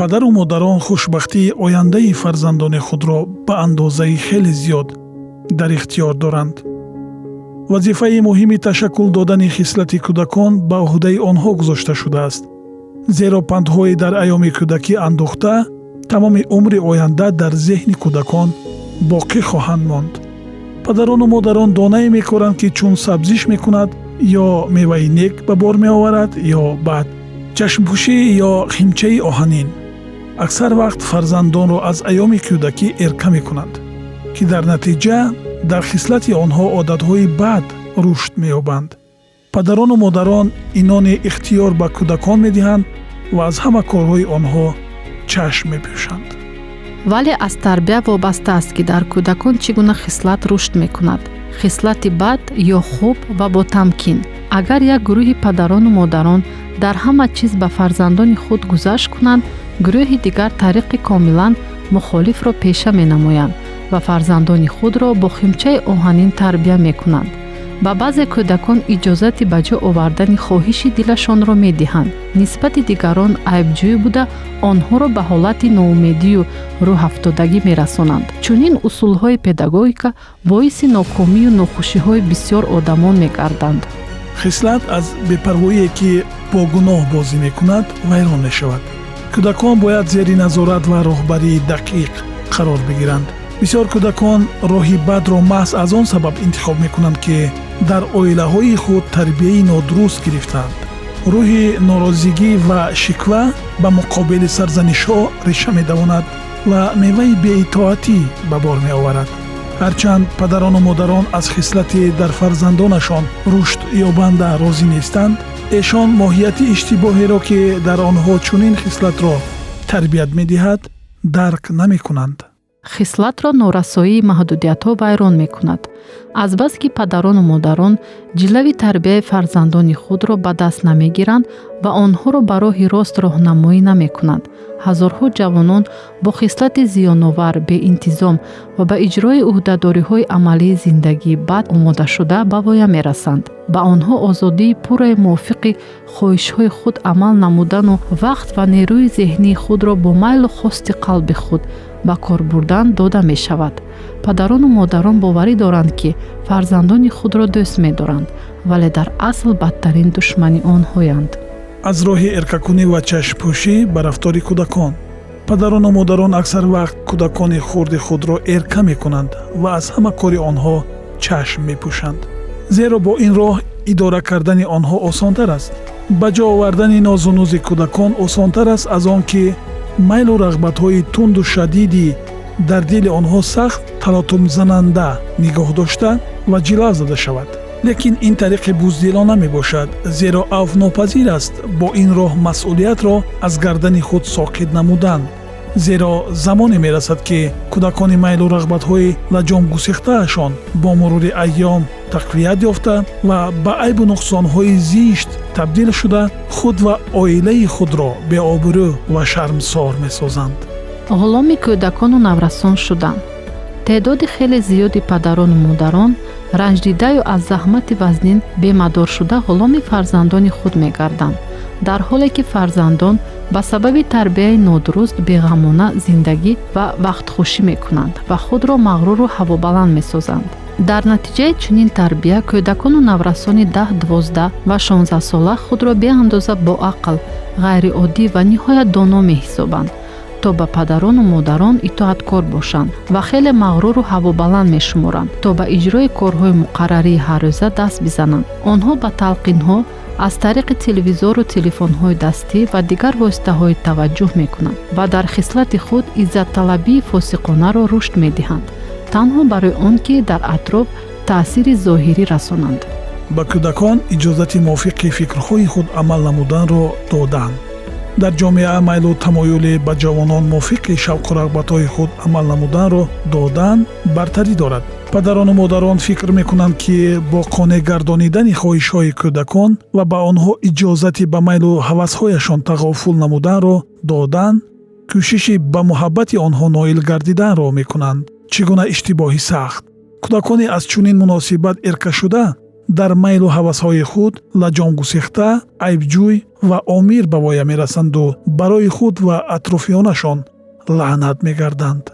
падару модарон хушбахтии ояндаи фарзандони худро ба андозаи хеле зиёд дар ихтиёр доранд. вазифаи муҳими ташаккул додани хислати кӯдакон ба уҳдаи онҳо гузошта шудааст, зеро пандҳои дар айёми кӯдакӣ андохта тамоми умри оянда дар зеҳни кӯдакон боқӣ хоҳанд монд. падарону модарон донае мекоранд ки чун сабзиш мекунад ё меваи нек ба бор меоварад ё бад, чашмпӯшӣ ё химчаи оҳанин. аксар вақт фарзандонро аз айёми кӯдакӣ эрка мекунанд, ки дар натиҷа дар хислати онҳо одатҳои бад рушд меёбанд. падарону модарон инони ихтиёр ба кӯдакон медиҳанд ва аз ҳама корҳои онҳо чашм мепӯшанд. вале аз тарбия вобаста аст ки дар кӯдакон чӣ гуна хислат рушд мекунад. хислати бад ё хуб ва бо тамкин. агар як гурӯҳи падарону модарон дар ҳама чиз ба фарзандони худ гузашт кунанд, гурӯҳи дигар тариқи комилан мухолифро пеша менамоянд ва фарзандони худро бо химчаи оҳанин тарбия мекунанд. ба баъзе кӯдакон иҷозати ба ҷо овардани хоҳиши дилашонро медиҳанд. нисбати дигарон айбҷӯй буда онҳоро ба ҳолати ноумедию рӯҳафтодагӣ мерасонанд. чунин усулҳои педагогика боиси нокомию нохушиҳои бисёр одамон мегарданд. хислат аз бепарвоие ки бо гуноҳ бозӣ мекунад вайрон мешавад. кӯдакон бояд зери назорат ва роҳбарии дақиқ қарор бигиранд. бисёр кӯдакон роҳи бадро маҳз аз он сабаб интихоб мекунанд ки дар оилаҳои худ тарбияи нодуруст гирифтаанд. рӯҳи норозигӣ ва шиква ба муқобили сарзанишҳо реша медавонад ва меваи беитоатӣ ба бор меоварад. ҳарчанд падарону модарон аз хислати дар фарзандонашон рушд ёбанда розӣ нестанд, эшон моҳияти иштибоҳеро ки дар онҳо чунин хислатро тарбият медиҳад дарк намекунанд. хислатро норасоии маҳдудиятҳо вайрон мекунад. азбаски падарону модарон ҷилави тарбияи фарзандони худро ба даст намегиранд ва онҳоро ба роҳи рост роҳнамоӣ намекунанд. ҳазорҳо ҷавонон бо хислати зиёновар, беинтизом ва ба иҷрои уҳдадориҳои амалии зиндагии бад омодашуда ба воя мерасанд. ба онҳо озодии пурраи мувофиқи хоҳишҳои худ амал намудану вақт ва нерӯи зеҳнии худро бо майлу хости қалби худ ба кор бурдан дода мешавад. падарону модарон боварӣ доранд ки фарзандони худро дӯст медоранд, вале дар асл бадтарин душмани онҳоянд. аз роҳи эркакунӣ ва чашмпӯшӣ ба рафтори кӯдакон. падарону модарон аксар вақт кӯдакони хурди худро эрка мекунанд ва аз ҳама кори онҳо чашм мепӯшанд. зеро бо ин роҳ идора кардани онҳо осонтар аст. ба ҷо овардани нозу нӯзи кӯдакон осонтар аст аз он ки майлу рағбатҳои тунду шадиди дар дили онҳо сахт талотумзананда нигоҳ дошта ва ҷилав зада шавад. лекин ин тариқи буздилона мебошад, зеро авфнопазир аст бо ин роҳ масъулиятро аз гардани худ соқит намудан. зеро замоне мерасад ки кӯдакони майлу рағбатҳои лаҷон гусехтаашон бо мурури айём тақвият ёфта ва ба айбу нуқсонҳои зишт табдил шуда худ ва оилаи худро беобрӯ ва шармсор месозанд. ғуломи кӯдакону наврасон шудан. теъдоди хеле зиёди падарону модарон ранҷдидаю аз заҳмати вазнин бемадор шуда ғуломи фарзандони худ мегарданд, дар ҳоле ки фарзандон ба сабаби тарбияи нодуруст беғамона зиндагӣ ва вақтхушӣ мекунанд ва худро мағруру ҳавобаланд месозанд. дар натиҷаи чунин тарбия кӯдакону наврасони 10-12 ва 16 сола худро беандоза боақл, ғайриоддӣ ва ниҳоят доно меҳисобанд, то ба падарону модарон итоаткор бошанд ва хеле мағруру ҳавобаланд мешуморанд, то ба иҷрои корҳои муқаррарии ҳаррӯза даст бизананд. онҳо ба талқинҳо аз тариқи телевизору телефонҳои дастӣ ва дигар воситаҳои таваҷҷӯҳ мекунанд ва дар хислати худ иззатталабии фосиқонаро рушд медиҳанд, танҳо барои он ки дар атроф таъсири зоҳирӣ расонанд. ба кӯдакон иҷозати мувофиқи фикрҳои худ амал намуданро доданд. дар ҷомеа майлу тамоюле ба ҷавонон мувофиқи шавқу рағбатҳои худ амал намуданро додан бартарӣ дорад. падарону модарон фикр мекунанд ки бо қонеъ гардонидани хоҳишҳои кӯдакон ва ба онҳо иҷозати ба майлу ҳавасҳояшон тағофул намуданро додан кӯшиши ба муҳаббати онҳо ноил гардиданро мекунанд. чӣ гуна иштибоҳи сахт! кӯдакони аз чунин муносибат эрка шуда дар майлу ҳавасҳои худ лаҷон гусехта, айбҷӯй ва омир ба воя мерасанду барои худ ва атрофиёнашон лаънат мегарданд.